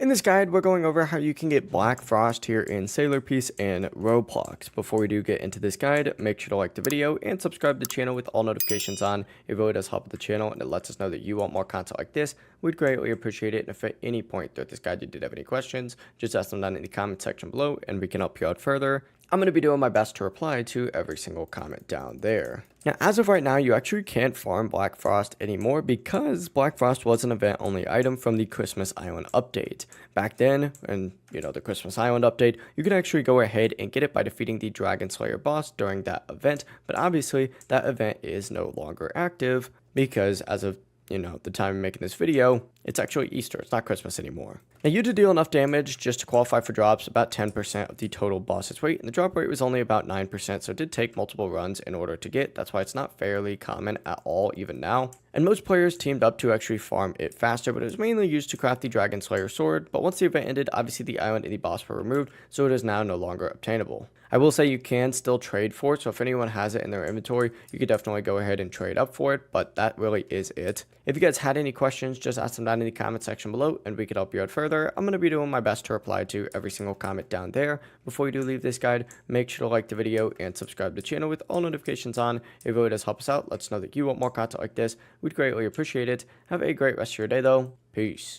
In this guide, we're going over how you can get Black Frost here in Sailor Piece in Roblox. Before we do get into this guide, make sure to like the video and subscribe to the channel with all notifications on. It really does help the channel and it lets us know that you want more content like this. We'd greatly appreciate it. And if at any point throughout this guide you did have any questions, just ask them down in the comment section below and we can help you out further. I'm going to be doing my best to reply to every single comment down there. Now, as of right now, you actually can't farm Black Frost anymore because Black Frost was an event-only item from the Christmas Island update. Back then, in the Christmas Island update, you could actually go ahead and get it by defeating the Dragon Slayer boss during that event, but obviously that event is no longer active because as of the time of making this video, it's actually Easter. It's not Christmas anymore. Now, you had to deal enough damage just to qualify for drops, about 10% of the total boss's weight, and the drop rate was only about 9%, so it did take multiple runs in order to get. That's why it's not fairly common at all, even now. And most players teamed up to actually farm it faster, but it was mainly used to craft the Dragon Slayer sword. But once the event ended, obviously the island and the boss were removed, so it is now no longer obtainable. I will say you can still trade for it, so if anyone has it in their inventory, you could definitely go ahead and trade up for it, but that really is it. If you guys had any questions, just ask them down in the comment section below, and we could help you out further. I'm going to be doing my best to reply to every single comment down there. Before you do leave this guide, make sure to like the video and subscribe to the channel with all notifications on. It really does help us out. Let us know that you want more content like this. We'd greatly appreciate it. Have a great rest of your day, though. Peace.